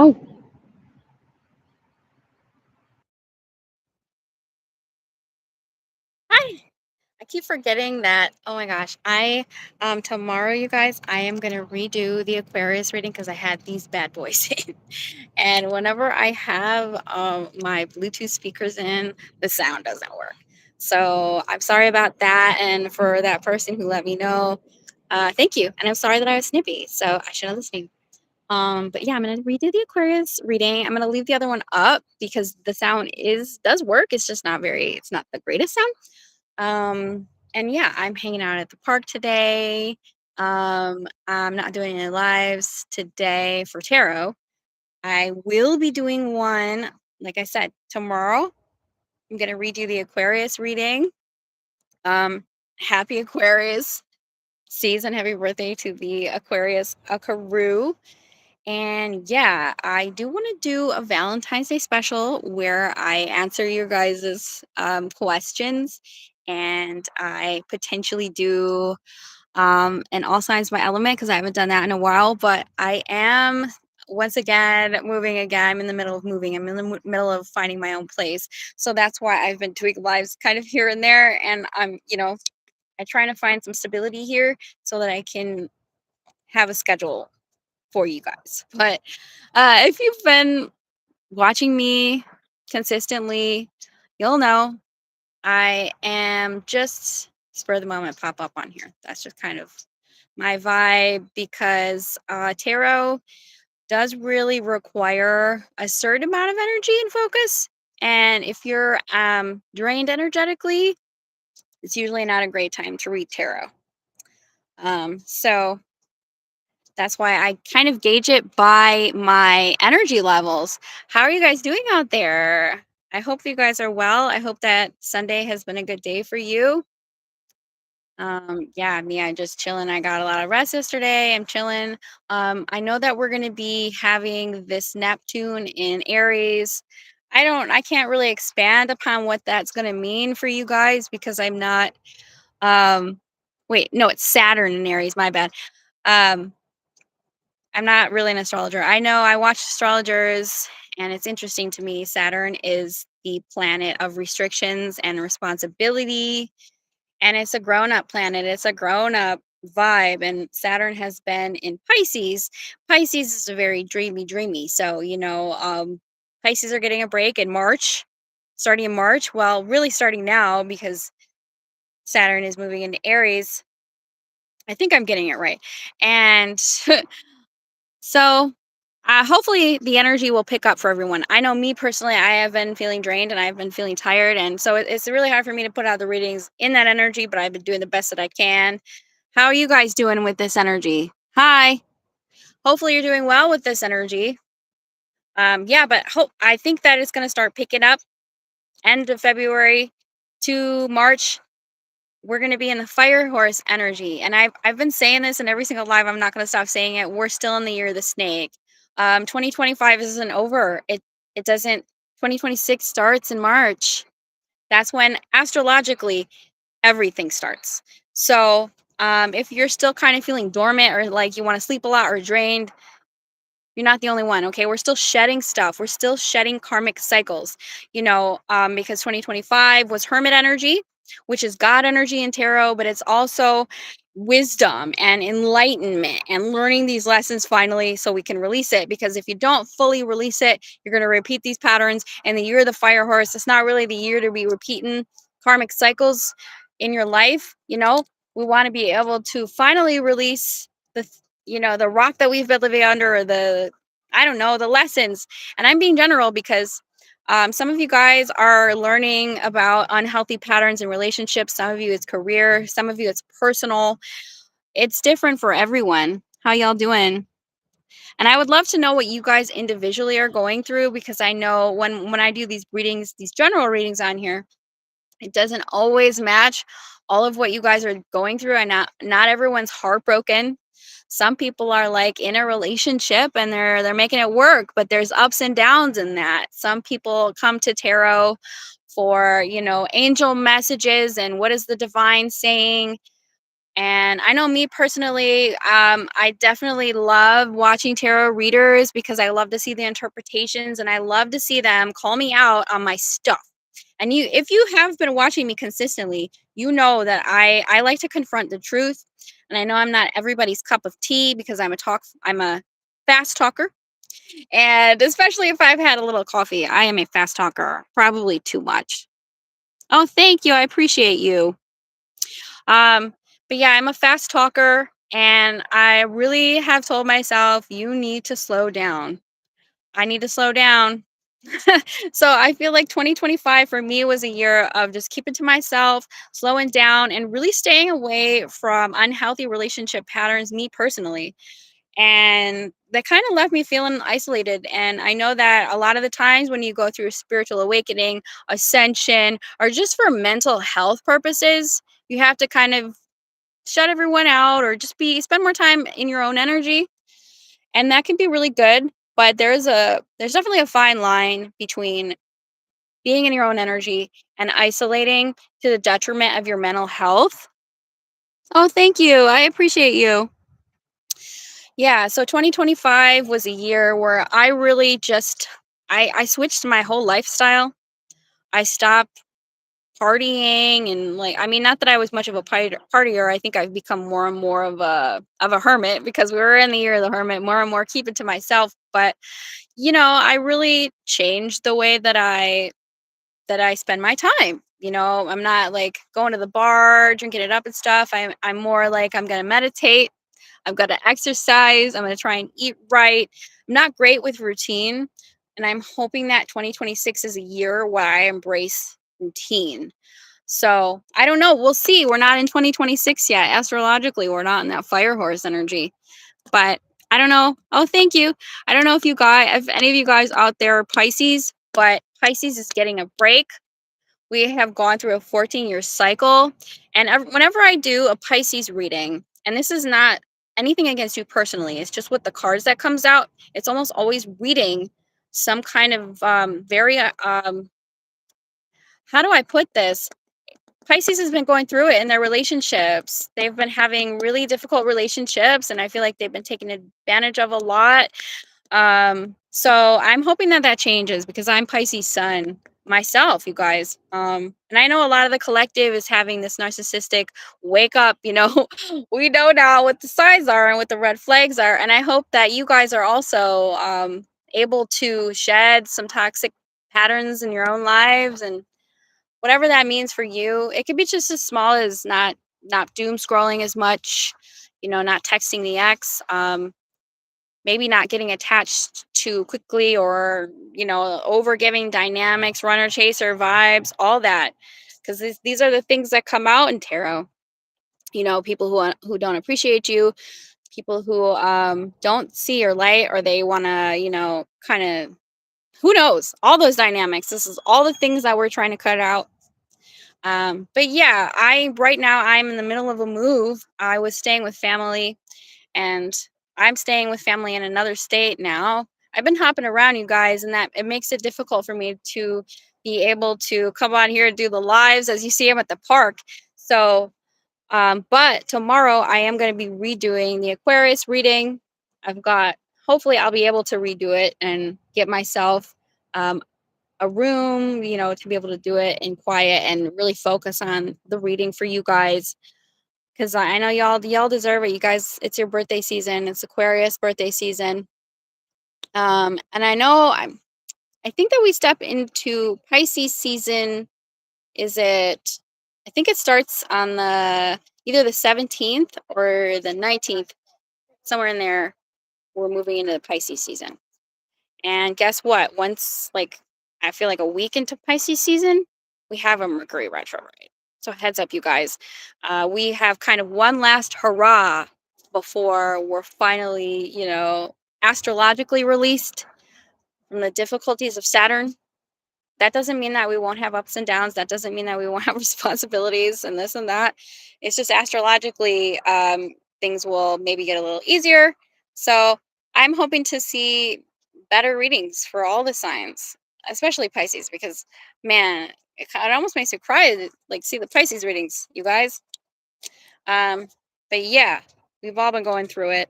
Oh, hi. I keep forgetting that. Oh my gosh. Tomorrow, you guys, I am gonna redo the Aquarius reading because I had these bad boys in. And whenever I have my Bluetooth speakers in, the sound doesn't work. So I'm sorry about that. And for that person who let me know, thank you. And I'm sorry that I was snippy. So I should have listened. But yeah, I'm gonna redo the Aquarius reading. I'm gonna leave the other one up because the sound is does work. It's just not very, it's not the greatest sound. And yeah, I'm hanging out at the park today. I'm not doing any lives today for tarot. I will be doing one, like I said, tomorrow. I'm gonna redo the Aquarius reading. Happy Aquarius season. Happy birthday to the Aquarius Akaru. And yeah, I do want to do a Valentine's Day special where I answer your guys' questions and I potentially do an All Signs by Element because I haven't done that in a while. But I am once again moving again. I'm in the middle of moving. I'm in the middle of finding my own place. So that's why I've been doing lives kind of here and there. And I'm trying to find some stability here so that I can have a schedule for you guys. But if you've been watching me consistently, you'll know I am just spur of the moment pop up on here. That's just kind of my vibe because tarot does really require a certain amount of energy and focus. And if you're drained energetically, it's usually not a great time to read tarot. So that's why I kind of gauge it by my energy levels. How are you guys doing out there? I hope you guys are well. I hope that Sunday has been a good day for you. Yeah, me, I just chilling. I got a lot of rest yesterday. I'm chilling. I know that we're gonna be having this Neptune in Aries. I can't really expand upon what that's gonna mean for you guys because I'm not um wait, no, it's Saturn in Aries, my bad. Um, I'm not really an astrologer. I know I watch astrologers, and it's interesting to me. Saturn is the planet of restrictions and responsibility, and it's a grown up planet. It's a grown up vibe. And Saturn has been in Pisces. Pisces is a very dreamy, dreamy. So, Pisces are getting a break in March, starting in March. Well, really starting now because Saturn is moving into Aries. I think I'm getting it right. And So, hopefully, the energy will pick up for everyone. I know me personally, I have been feeling drained and I've been feeling tired. And so it's really hard for me to put out the readings in that energy, but I've been doing the best that I can. How are you guys doing with this energy? Hi. Hopefully, you're doing well with this energy. Yeah, but I think that it's going to start picking up end of February to March. We're going to be in the fire horse energy. And I've been saying this in every single live. I'm not going to stop saying it. We're still in the year of the snake. 2025 isn't over. It doesn't 2026 starts in March. That's when astrologically everything starts. So, if you're still kind of feeling dormant or like you want to sleep a lot or drained, you're not the only one, okay? We're still shedding stuff. We're still shedding karmic cycles, because 2025 was hermit energy, which is God energy in tarot, but it's also wisdom and enlightenment and learning these lessons finally so we can release it. Because if you don't fully release it, you're going to repeat these patterns. And the year of the fire horse, it's not really the year to be repeating karmic cycles in your life. We want to be able to finally release the rock that we've been living under, or I don't know, the lessons. And I'm being general because some of you guys are learning about unhealthy patterns in relationships. Some of you it's career. Some of you it's personal. It's different for everyone. How y'all doing? And I would love to know what you guys individually are going through because I know when I do these readings, these general readings on here, it doesn't always match all of what you guys are going through, and not everyone's heartbroken. Some people are like in a relationship and they're making it work, but there's ups and downs in that. Some people come to tarot for, angel messages and what is the divine saying. And I know me personally, I definitely love watching tarot readers because I love to see the interpretations and I love to see them call me out on my stuff. And if you have been watching me consistently, you know that I like to confront the truth. And I know I'm not everybody's cup of tea because I'm a fast talker. And especially if I've had a little coffee, I am a fast talker, probably too much. Oh, thank you. I appreciate you. Um, but yeah, I'm a fast talker and I really have told myself, you need to slow down. I need to slow down. So I feel like 2025 for me was a year of just keeping to myself, slowing down, and really staying away from unhealthy relationship patterns, me personally. And that kind of left me feeling isolated. And I know that a lot of the times when you go through spiritual awakening, ascension, or just for mental health purposes, you have to kind of shut everyone out or just be spend more time in your own energy, and that can be really good, but there's definitely a fine line between being in your own energy and isolating to the detriment of your mental health. Oh, thank you. I appreciate you. Yeah, so 2025 was a year where I really just I switched my whole lifestyle. I stopped partying and like I mean not that I was much of a partier. I think I've become more and more of a hermit because we were in the year of the hermit, more and more keep it to myself. But I really changed the way that I spend my time. I'm not like going to the bar, drinking it up and stuff. I'm more like I'm gonna meditate, I've got to exercise, I'm gonna try and eat right. I'm not great with routine. And I'm hoping that 2026 is a year where I embrace routine. So I don't know. We'll see. We're not in 2026 yet. Astrologically, we're not in that fire horse energy. But I don't know. Oh, thank you. I don't know if any of you guys out there are Pisces, but Pisces is getting a break. We have gone through a 14-year cycle. And whenever I do a Pisces reading, and this is not anything against you personally, it's just with the cards that comes out, it's almost always reading some kind of very, how do I put this? Pisces has been going through it in their relationships. They've been having really difficult relationships, and I feel like they've been taken advantage of a lot. So I'm hoping that that changes because I'm Pisces sun myself, you guys. And I know a lot of the collective is having this narcissistic wake up. We know now what the signs are and what the red flags are, and I hope that you guys are also able to shed some toxic patterns in your own lives and whatever that means for you. It could be just as small as not doom scrolling as much, not texting the ex, maybe not getting attached too quickly, or over giving dynamics, runner chaser vibes, all that, because these are the things that come out in tarot. People who don't appreciate you, people who don't see your light, or they want to kind of, who knows, all those dynamics. This is all the things that we're trying to cut out. But yeah, I right now I'm in the middle of a move. I was staying with family, and I'm staying with family in another state now. I've been hopping around, you guys, and that it makes it difficult for me to be able to come on here and do the lives. As you see, I'm at the park. So, but tomorrow I am going to be redoing the Aquarius reading. I've got, hopefully, I'll be able to redo it and get myself um, a room, to be able to do it in quiet and really focus on the reading for you guys. Because I know y'all deserve it. You guys, it's your birthday season. It's Aquarius birthday season. And I think that we step into Pisces season. Is it? I think it starts on the either the 17th or the 19th, somewhere in there. We're moving into the Pisces season. And guess what? Once, like, I feel like a week into Pisces season, we have a Mercury retrograde. So heads up, you guys. We have kind of one last hurrah before we're finally, astrologically released from the difficulties of Saturn. That doesn't mean that we won't have ups and downs. That doesn't mean that we won't have responsibilities and this and that. It's just astrologically, things will maybe get a little easier. So I'm hoping to see better readings for all the signs, especially Pisces, because man, it almost makes me cry to like see the Pisces readings, you guys. But yeah, we've all been going through it.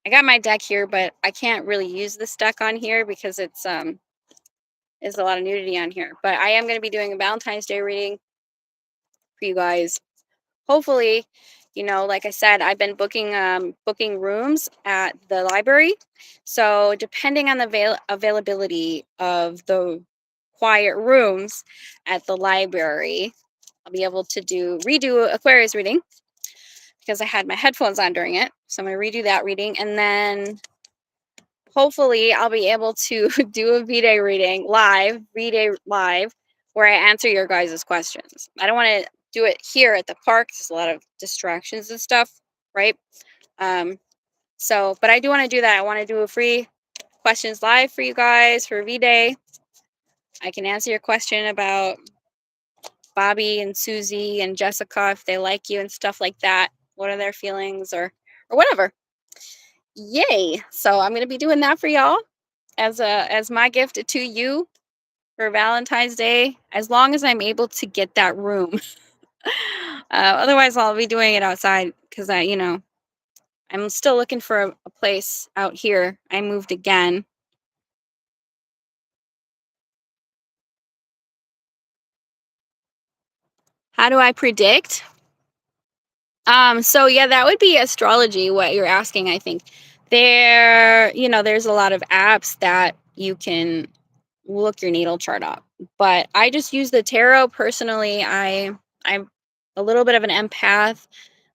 I got my deck here, but I can't really use this deck on here because there's a lot of nudity on here. But I am going to be doing a Valentine's Day reading for you guys. Hopefully, like I said, I've been booking rooms at the library. So depending on the availability of the quiet rooms at the library, I'll be able to redo Aquarius reading because I had my headphones on during it. So I'm going to redo that reading, and then hopefully I'll be able to do a V-Day reading live, V-Day live, where I answer your guys' questions. I don't want to do it here at the park. There's a lot of distractions and stuff, right? Um, but I do want to do that. I want to do a free questions live for you guys for V-Day. I can answer your question about Bobby and Susie and Jessica if they like you and stuff like that. What are their feelings or whatever. Yay. So I'm going to be doing that for y'all as my gift to you for Valentine's Day, as long as I'm able to get that room. Otherwise, I'll be doing it outside because I'm still looking for a place out here. I moved again. How do I predict? So yeah, that would be astrology, what you're asking, I think. There's a lot of apps that you can look your natal chart up. But I just use the tarot personally. I'm a little bit of an empath.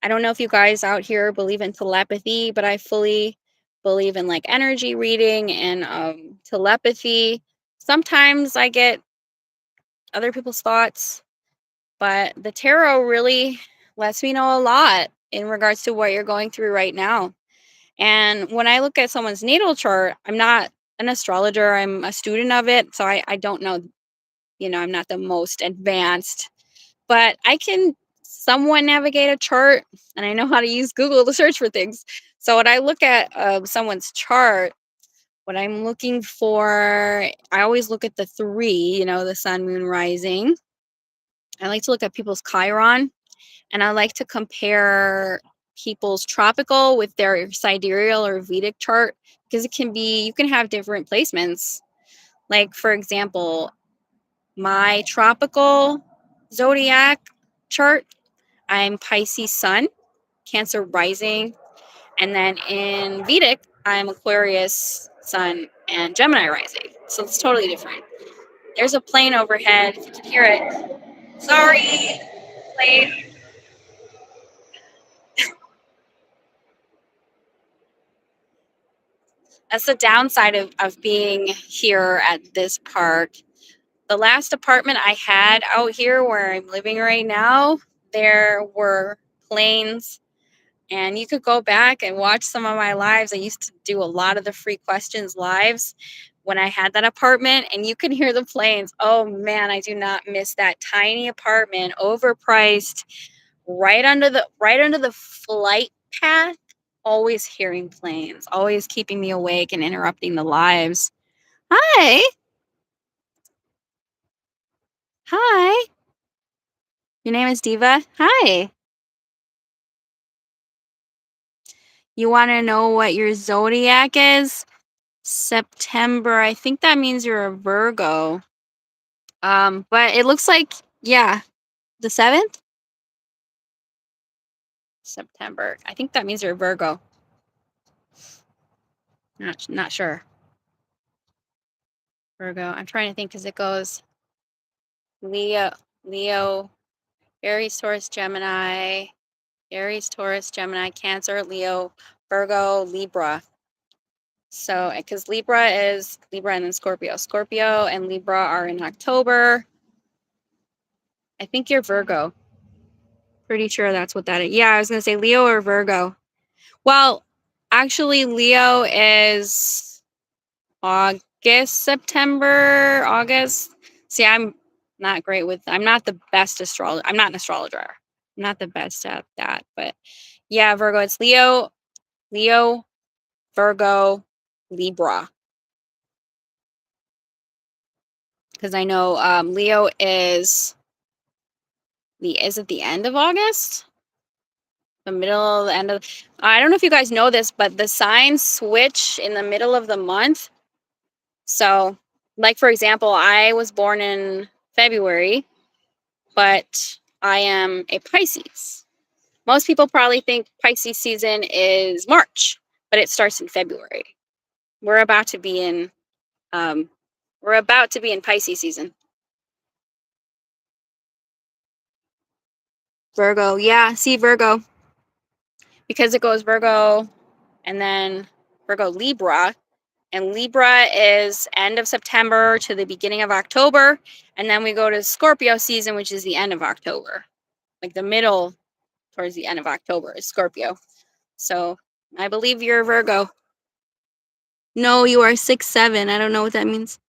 I don't know if you guys out here believe in telepathy, but I fully believe in like energy reading and telepathy. Sometimes I get other people's thoughts, but the tarot really lets me know a lot in regards to what you're going through right now. And when I look at someone's natal chart, I'm not an astrologer, I'm a student of it. So I don't know, I'm not the most advanced, but I can somewhat navigate a chart and I know how to use Google to search for things. So when I look at someone's chart, what I'm looking for, I always look at the three, the sun, moon, rising. I like to look at people's Chiron, and I like to compare people's tropical with their sidereal or Vedic chart because you can have different placements. Like, for example, my tropical zodiac chart, I'm Pisces sun, Cancer rising, and then in Vedic, I'm Aquarius sun and Gemini rising. So it's totally different. There's a plane overhead, if you can hear it. Sorry, plane. That's the downside of being here at this park. The last apartment I had out here where I'm living right now, there were planes, and you could go back and watch some of my lives. I used to do a lot of the free questions lives when I had that apartment, and you can hear the planes. Oh man, I do not miss that tiny apartment, overpriced, right under the flight path, always hearing planes, always keeping me awake and interrupting the lives. Hi. Hi. Your name is Diva? Hi. You want to know what your zodiac is? September. I think that means you're a Virgo. But it looks like, yeah, the 7th? September. I think that means you're a Virgo. Not sure. Virgo. I'm trying to think because it goes Leo, Aries, Taurus, Gemini, Aries, Taurus, Gemini, Cancer, Leo, Virgo, Libra. So, because Libra is Libra and then Scorpio. Scorpio and Libra are in October. I think you're Virgo. Pretty sure that's what that is. Yeah, I was going to say Leo or Virgo. Well, actually, Leo is August, September, August. See, I'm not the best astrologer. I'm not an astrologer. I'm not the best at that. But yeah, Virgo, it's Leo, Virgo, Libra. Because I know Leo is it the end of August? the middle, the end of. I don't know if you guys know this, but the signs switch in the middle of the month. So, like for example, I was born in February, but I am a Pisces. Most people probably think Pisces season is March, but it starts in February. We're about to be in um, we're about to be in Pisces season. Virgo, yeah. See Virgo because it goes Virgo and then Virgo Libra, and Libra is end of September to the beginning of October, and then we go to Scorpio season, which is the end of October, like the middle towards the end of October is Scorpio. So I believe you're a Virgo. No, you are 6'7". I don't know what that means.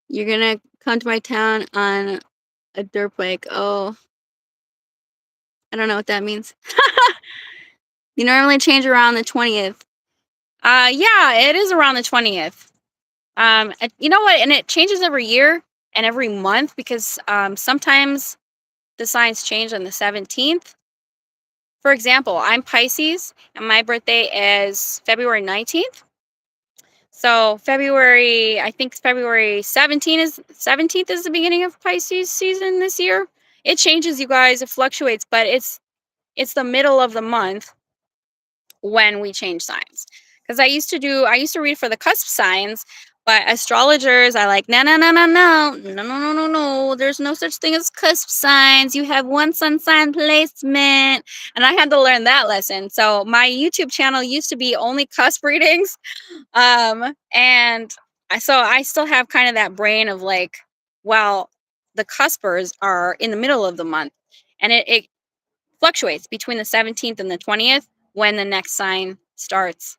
You're gonna come to my town on a dirt bike. Oh, I don't know what that means. You normally change around the 20th. Yeah, it is around the 20th. You know what? And it changes every year and every month because sometimes the signs change on the 17th. For example, I'm Pisces and my birthday is February 19th. So February, I think February 17th is the beginning of Pisces season this year. It changes, you guys. It fluctuates, but it's the middle of the month when we change signs. Because I used to read for the cusp signs, but astrologers are like, no, no, no, no, no, no, no, no, no, no. There's no such thing as cusp signs. You have one sun sign placement. And I had to learn that lesson. So my YouTube channel used to be only cusp readings. And so I still have kind of that brain of like, well, the cuspers are in the middle of the month. And it fluctuates between the 17th and the 20th when the next sign starts.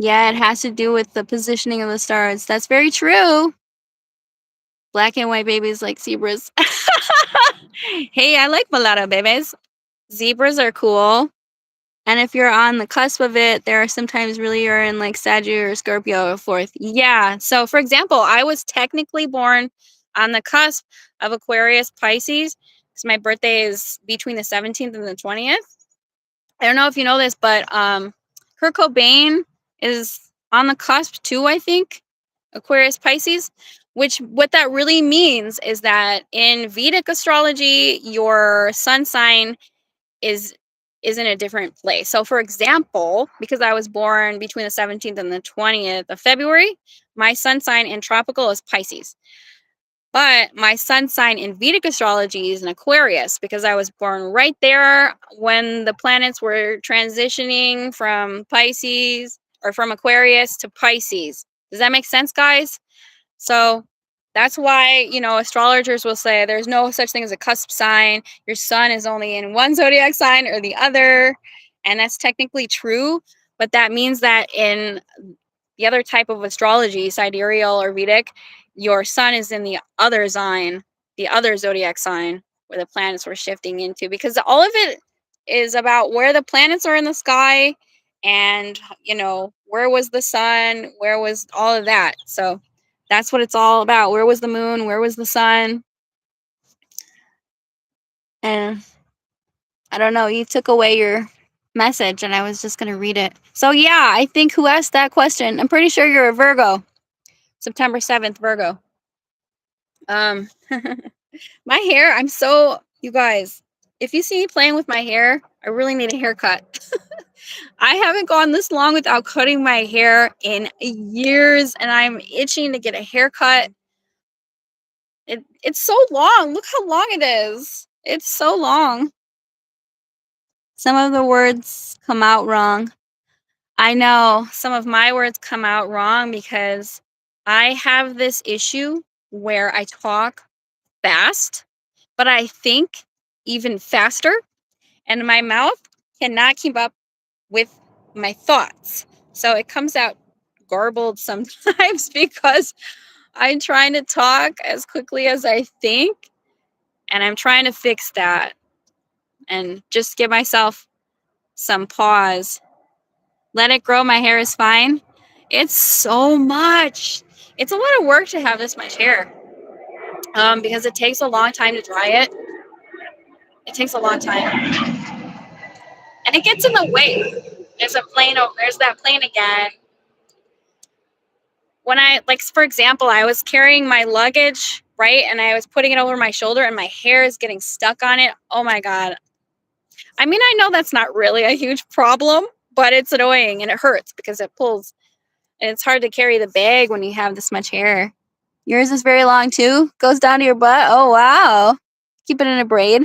Yeah, it has to do with the positioning of the stars. That's very true. Black and white babies like zebras. Hey, I like mulatto babies. Zebras are cool. And if you're on the cusp of it, there are sometimes really you're in like Sagittarius or Scorpio or fourth. Yeah. So for example, I was technically born on the cusp of Aquarius Pisces because my birthday is between the 17th and the 20th. I don't know if you know this, but Kurt Cobain is on the cusp too, I think. Aquarius Pisces, which what that really means is that in Vedic astrology, your sun sign is in a different place. So for example, because I was born between the 17th and the 20th of February, my sun sign in tropical is Pisces. But my sun sign in Vedic astrology is an Aquarius because I was born right there when the planets were transitioning from Pisces or from Aquarius to Pisces. Does that make sense, guys? So that's why, astrologers will say there's no such thing as a cusp sign. Your sun is only in one zodiac sign or the other. And that's technically true. But that means that in the other type of astrology, sidereal or Vedic, your sun is in the other sign, the other zodiac sign where the planets were shifting into, because all of it is about where the planets are in the sky and, where was the sun, where was all of that. So that's what it's all about. Where was the moon? Where was the sun? And I don't know, you took away your message and I was just going to read it. So, yeah, I think who asked that question? I'm pretty sure you're a Virgo. September 7th, Virgo. My hair, you guys, if you see me playing with my hair, I really need a haircut. I haven't gone this long without cutting my hair in years, and I'm itching to get a haircut. It's so long. Look how long it is. It's so long. Some of the words come out wrong. I know some of my words come out wrong because I have this issue where I talk fast, but I think even faster, and my mouth cannot keep up with my thoughts. So it comes out garbled sometimes because I'm trying to talk as quickly as I think, and I'm trying to fix that and just give myself some pause. Let it grow. My hair is fine. It's so much. It's a lot of work to have this much hair. because it takes a long time to dry it. It takes a long time, and it gets in the way. There's a plane over. There's that plane again. When I like, for example, I was carrying my luggage, right, and I was putting it over my shoulder, and my hair is getting stuck on it. Oh my god. I mean, I know that's not really a huge problem, but it's annoying and it hurts because it pulls, and it's hard to carry the bag when you have this much hair. Yours is very long too? Goes down to your butt? Oh, wow. Keep it in a braid.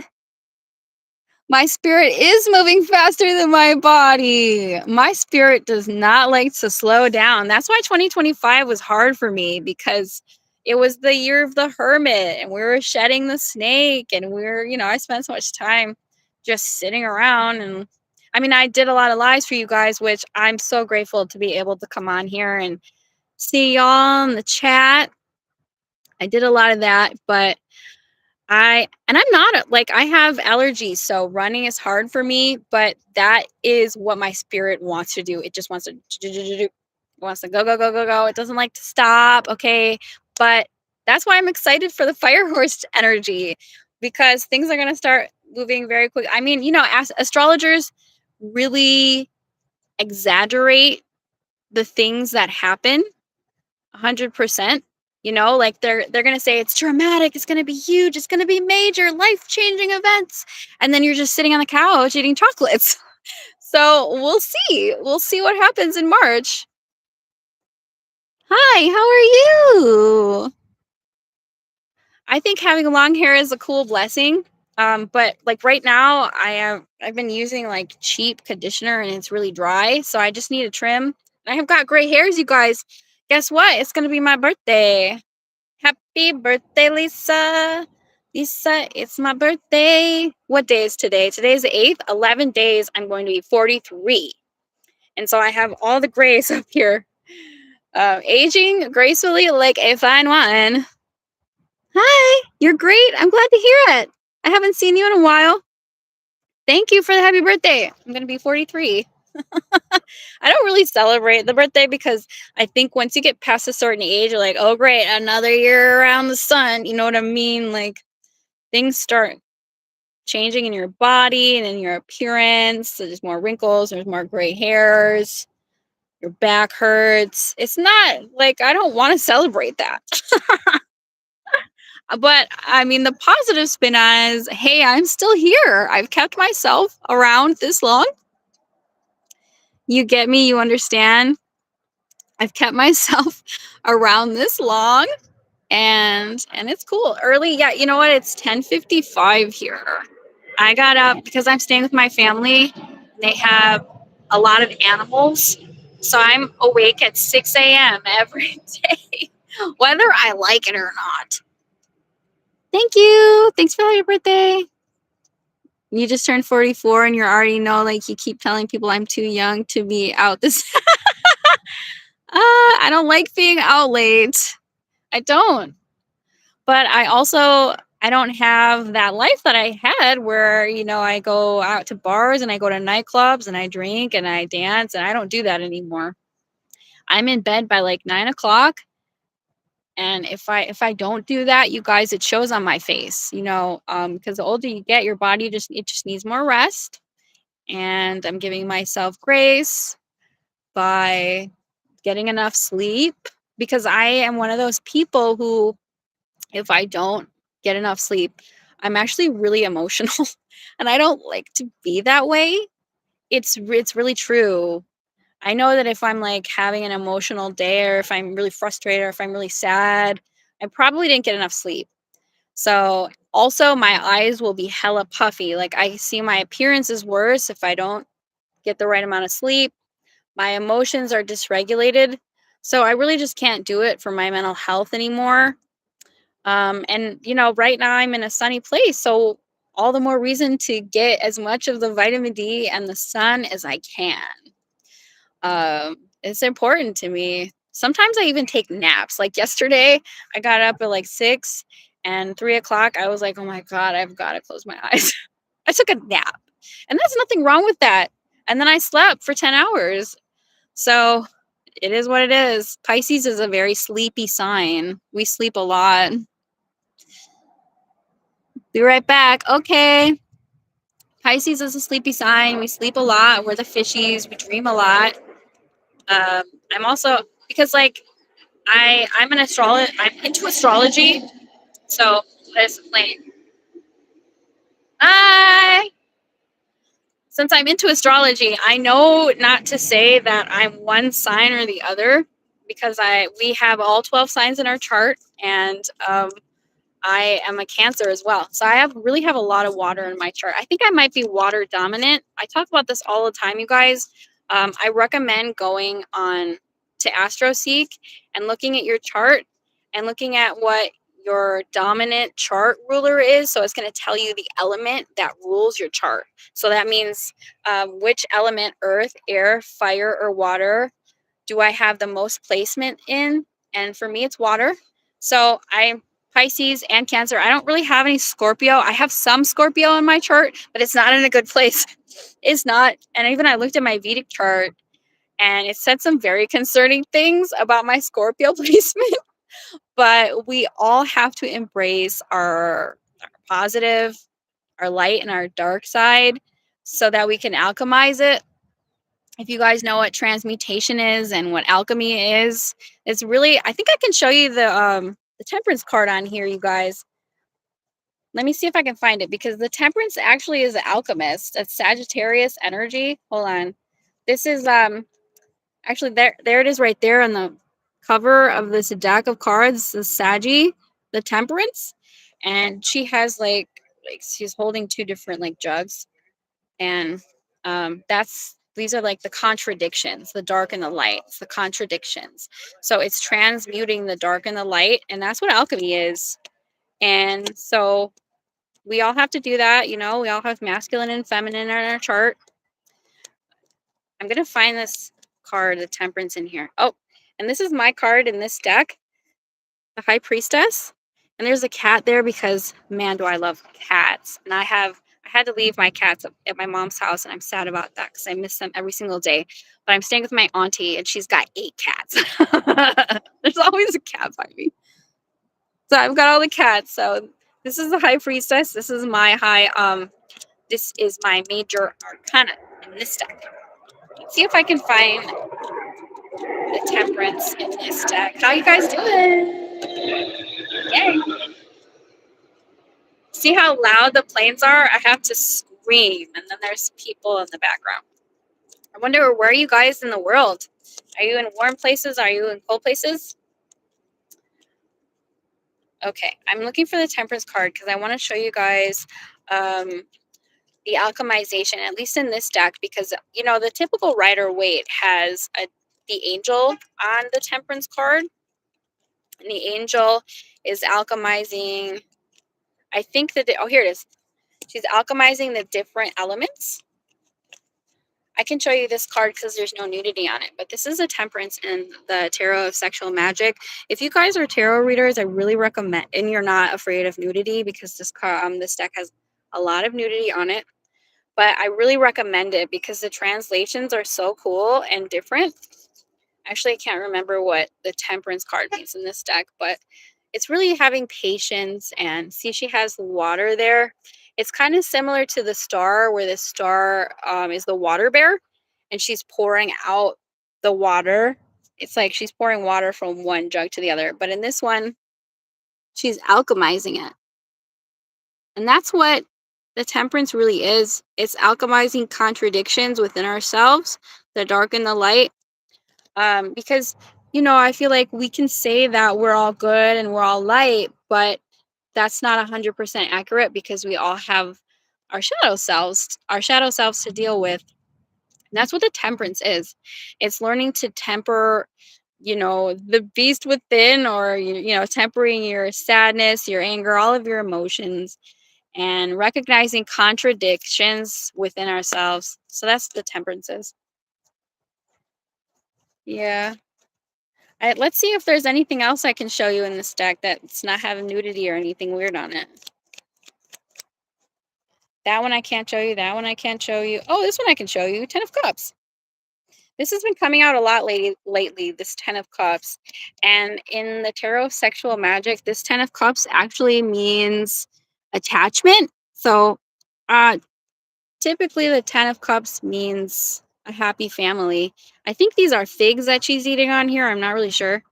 My spirit is moving faster than my body. My spirit does not like to slow down. That's why 2025 was hard for me, because it was the year of the hermit and we were shedding the snake, and I spent so much time just sitting around. And I mean, I did a lot of lives for you guys, which I'm so grateful to be able to come on here and see y'all in the chat. I did a lot of that, but I'm not like, I have allergies, so running is hard for me, but that is what my spirit wants to do. It just wants to it wants to go, go, go, go, go. It doesn't like to stop. Okay. But that's why I'm excited for the fire horse energy, because things are gonna start moving very quick. I mean, as astrologers really exaggerate the things that happen 100%. Like they're gonna say it's dramatic, it's gonna be huge, it's gonna be major, life-changing events, and then you're just sitting on the couch eating chocolates. So we'll see. We'll see what happens in March. Hi, how are you? I think having long hair is a cool blessing. But like right now, I've been using like cheap conditioner and it's really dry, so I just need a trim. I have got gray hairs, you guys. Guess what? It's gonna be my birthday. Happy birthday, Lisa. Lisa, it's my birthday. What day is today? Today is the 8th. 11 days, I'm going to be 43. And so I have all the grays up here. Aging gracefully like a fine wine. Hi, you're great. I'm glad to hear it. I haven't seen you in a while. Thank you for the happy birthday. I'm going to be 43. I don't really celebrate the birthday because I think once you get past a certain age, you're like, oh, great, another year around the sun. You know what I mean? Like, things start changing in your body and in your appearance. So there's more wrinkles, there's more gray hairs, your back hurts. It's not like I don't want to celebrate that. But I mean, the positive spin on is, hey, I'm still here. I've kept myself around this long. You get me? You understand? I've kept myself around this long, and it's cool. Early, yeah, you know what? It's 10:55 here. I got up because I'm staying with my family. They have a lot of animals. So I'm awake at 6 a.m. every day, whether I like it or not. Thank you. Thanks for your birthday. You just turned 44 and you already know, like, you keep telling people I'm too young to be out this. I don't like being out late. I don't. But I don't have that life that I had where, I go out to bars and I go to nightclubs and I drink and I dance, and I don't do that anymore. I'm in bed by like 9 o'clock. And if I don't do that, you guys, it shows on my face, because the older you get, your body just needs more rest. And I'm giving myself grace by getting enough sleep, because I am one of those people who, if I don't get enough sleep, I'm actually really emotional and I don't like to be that way. It's really true. I know that if I'm like having an emotional day, or if I'm really frustrated, or if I'm really sad, I probably didn't get enough sleep. So also my eyes will be hella puffy. Like, I see my appearance is worse if I don't get the right amount of sleep. My emotions are dysregulated. So I really just can't do it for my mental health anymore. And right now I'm in a sunny place, so all the more reason to get as much of the vitamin D and the sun as I can. It's important to me. Sometimes I even take naps. Like yesterday, I got up at like 6, and 3 o'clock. I was like, oh my God, I've got to close my eyes. I took a nap, and there's nothing wrong with that. And then I slept for 10 hours. So it is what it is. Pisces is a very sleepy sign. We sleep a lot. Be right back. Okay. Pisces is a sleepy sign. We sleep a lot. We're the fishies. We dream a lot. I'm also because like I'm an astrologer. I'm into astrology. So let's explain. I Since I'm into astrology, I know not to say that I'm one sign or the other because I we have all 12 signs in our chart, and I am a Cancer as well. So I really have a lot of water in my chart. I think I might be water dominant. I talk about this all the time, you guys. I recommend going on to AstroSeek and looking at your chart and looking at what your dominant chart ruler is. So it's going to tell you the element that rules your chart. So that means which element, earth, air, fire, or water, do I have the most placement in? And for me, it's water. So I'm Pisces and Cancer. I don't really have any Scorpio. I have some Scorpio in my chart, but it's not in a good place. It's not. And even I looked at my Vedic chart and it said some very concerning things about my Scorpio placement. But we all have to embrace our positive, our light, and our dark side so that we can alchemize it. If you guys know what transmutation is and what alchemy is, it's really, I think I can show you the temperance card on here, you guys. Let me see if I can find it because the temperance actually is an alchemist. It's Sagittarius energy. Hold on. This is actually there it is right there on the cover of this deck of cards, the Saggy, the temperance. And she has like she's holding two different like jugs, and that's these are like the contradictions, the dark and the light. It's the contradictions. So it's transmuting the dark and the light, and that's what alchemy is. And so we all have to do that. We all have masculine and feminine in our chart. I'm gonna find this card, the temperance, in here. Oh, and this is my card in this deck, the high priestess. And there's a cat there because man, do I love cats. And I had to leave my cats at my mom's house, and I'm sad about that because I miss them every single day. But I'm staying with my auntie, and she's got 8 cats. There's always a cat by me. So I've got all the cats. So this is the high priestess. This is my major arcana in this deck. Let's see if I can find the temperance in this deck. How you guys doing? Yay. See how loud the planes are? I have to scream, and then there's people in the background. I wonder, where are you guys in the world? Are you in warm places? Are you in cold places? Okay, I'm looking for the temperance card because I want to show you guys the alchemization, at least in this deck, because the typical Rider Waite has the angel on the temperance card, and the angel is alchemizing. I think that oh, here it is. She's alchemizing the different elements. I can show you this card because there's no nudity on it, but this is a temperance in the Tarot of Sexual Magic. If you guys are tarot readers, I really recommend, and you're not afraid of nudity, because this deck has a lot of nudity on it. But I really recommend it because the translations are so cool and different. Actually, I can't remember what the temperance card means in this deck, but it's really having patience. And see, she has water there. It's kind of similar to the star, where the star is the water bear, and she's pouring out the water. It's like she's pouring water from one jug to the other. But in this one, she's alchemizing it. And that's what the temperance really is. It's alchemizing contradictions within ourselves, the dark and the light. Because, I feel like we can say that we're all good and we're all light, but that's not 100% accurate because we all have our shadow selves to deal with. And that's what the temperance is. It's learning to temper, the beast within, or, tempering your sadness, your anger, all of your emotions, and recognizing contradictions within ourselves. So that's the temperance is. Yeah. Let's see if there's anything else I can show you in this deck that's not having nudity or anything weird on it. That one I can't show you. That one I can't show you. Oh, this one I can show you. 10 of Cups. This has been coming out a lot lately, this 10 of Cups. And in the Tarot of Sexual Magic, this 10 of Cups actually means attachment. So, uh, typically the 10 of cups means a happy family. I think these are figs that she's eating on here. I'm not really sure,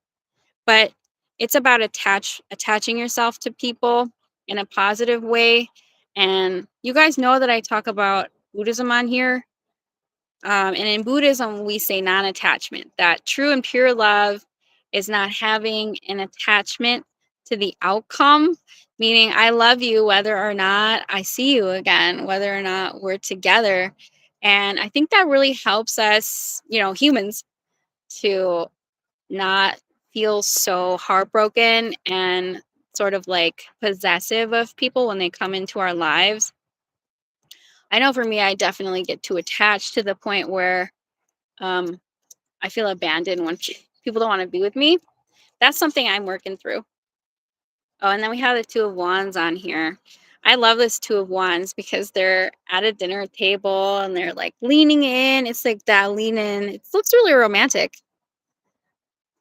but it's about attaching yourself to people in a positive way. And you guys know that I talk about Buddhism on here. And in Buddhism, we say non attachment, that true and pure love is not having an attachment to the outcome, meaning I love you whether or not I see you again, whether or not we're together. And I think that really helps us, humans, to not feel so heartbroken and sort of like possessive of people when they come into our lives. I know for me, I definitely get too attached to the point where um, I feel abandoned when people don't want to be with me. That's something I'm working through. Oh, and then we have the Two of Wands on here. I love this Two of Wands because they're at a dinner table and they're like leaning in. It's like that lean in. It looks really romantic.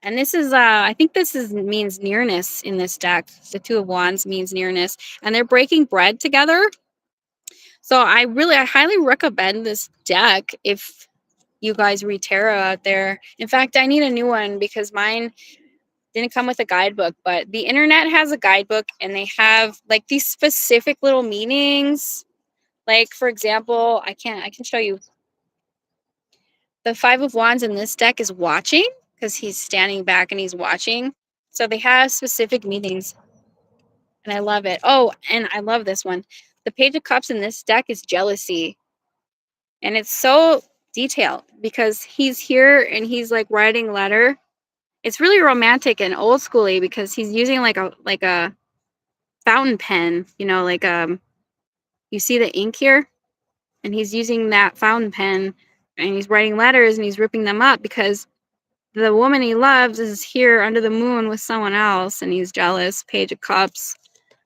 And this is I think this is means nearness in this deck. The Two of Wands means nearness. And they're breaking bread together. So I highly recommend this deck if you guys read tarot out there. In fact, I need a new one because mine didn't come with a guidebook, but the internet has a guidebook and they have like these specific little meanings. Like for example, I can show you the 5 of Wands in this deck is watching because he's standing back and he's watching. So they have specific meanings and I love it. Oh, and I love this one. The Page of Cups in this deck is jealousy. And it's so detailed because he's here and he's like writing a letter. It's really romantic and old schooly because he's using like a fountain pen, you see the ink here? And he's using that fountain pen and he's writing letters and he's ripping them up because the woman he loves is here under the moon with someone else and he's jealous. Page of Cups.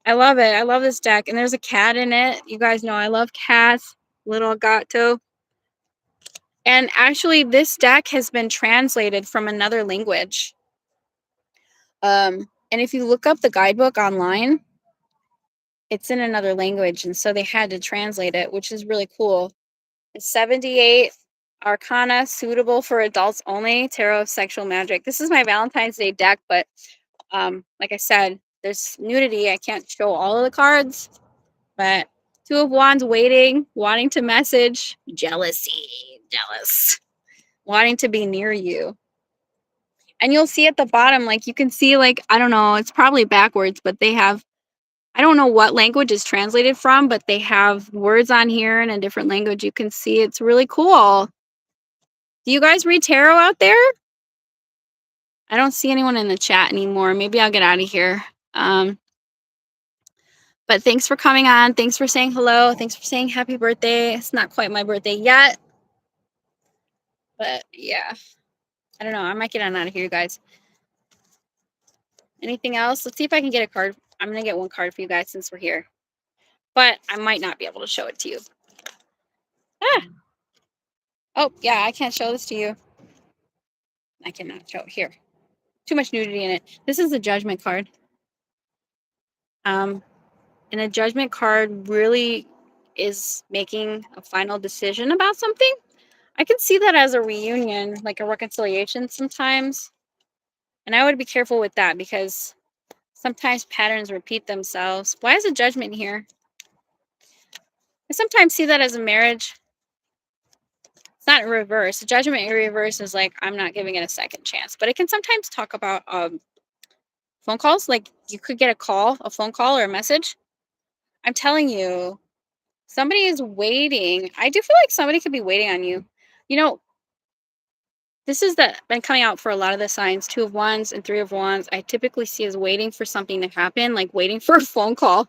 I love it. I love this deck. And there's a cat in it. You guys know I love cats. Little Gato. And actually, this deck has been translated from another language. And if you look up the guidebook online, it's in another language. And so they had to translate it, which is really cool. It's 78 Arcana suitable for adults only, Tarot of Sexual Magic. This is my Valentine's Day deck, but like I said, there's nudity. I can't show all of the cards, but Two of Wands waiting, wanting to message, jealousy, jealous, wanting to be near you. And you'll see at the bottom, like you can see, like, I don't know, it's probably backwards, but they have, I don't know what language is translated from, but they have words on here in a different language. You can see it's really cool. Do you guys read tarot out there? I don't see anyone in the chat anymore. Maybe I'll get out of here. But thanks for coming on. Thanks for saying hello. Thanks for saying happy birthday. It's not quite my birthday yet. But yeah, I don't know. I might get on out of here, you guys. Anything else? Let's see if I can get a card. I'm going to get one card for you guys since we're here. But I might not be able to show it to you. Ah! Oh, yeah, I can't show this to you. I cannot show it here. Too much nudity in it. This is the Judgment card. And the Judgment card really is making a final decision about something. I can see that as a reunion, like a reconciliation sometimes. And I would be careful with that because sometimes patterns repeat themselves. Why is a Judgment here? I sometimes see that as a marriage. It's not in reverse. The Judgment in reverse is like, I'm not giving it a second chance. But it can sometimes talk about phone calls. Like you could get a phone call or a message. I'm telling you, somebody is waiting. I do feel like somebody could be waiting on you. You know, this is been coming out for a lot of the signs. 2 of Wands and 3 of Wands. I typically see as waiting for something to happen, like waiting for a phone call.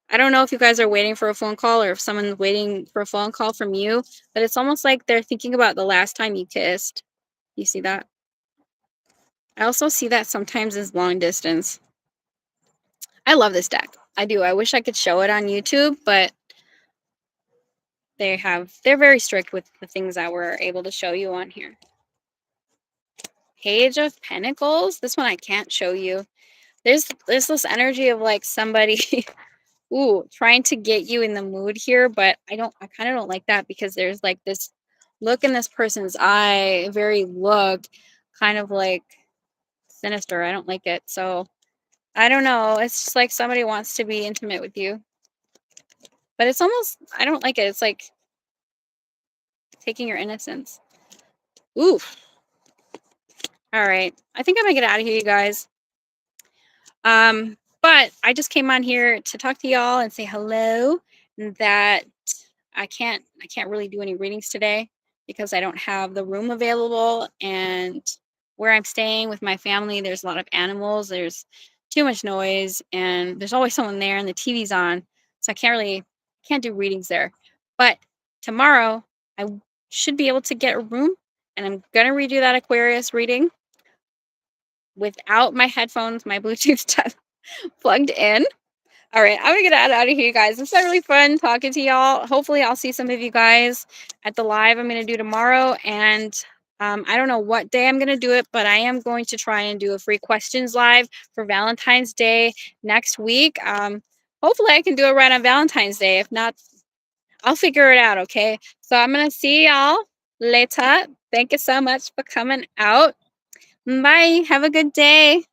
I don't know if you guys are waiting for a phone call or if someone's waiting for a phone call from you, but it's almost like they're thinking about the last time you kissed. You see that? I also see that sometimes as long distance. I love this deck. I do. I wish I could show it on YouTube, but they're very strict with the things that we're able to show you on here. Page of Pentacles. This one I can't show you. There's this energy of like somebody Ooh, trying to get you in the mood here, but I kind of don't like that because there's like this look in this person's eye, very look, kind of like sinister. I don't like it. So I don't know. It's just like somebody wants to be intimate with you, but it's almost, I don't like it. It's like taking your innocence. Ooh. All right. I think I'm gonna get out of here, you guys. But I just came on here to talk to y'all and say hello. And that I can't really do any readings today because I don't have the room available, and where I'm staying with my family, there's a lot of animals, there's too much noise, and there's always someone there and the TV's on. So I can't do readings there. But tomorrow I should be able to get a room, and I'm gonna redo that Aquarius reading without my headphones, my Bluetooth stuff plugged in. All right, I'm gonna get out of here, you guys. It's been really fun talking to y'all. Hopefully, I'll see some of you guys at the live I'm gonna do tomorrow. And I don't know what day I'm gonna do it, but I am going to try and do a free questions live for Valentine's Day next week. Hopefully, I can do it right on Valentine's Day. If not, I'll figure it out. Okay. So I'm gonna see y'all later. Thank you so much for coming out. Bye. Have a good day.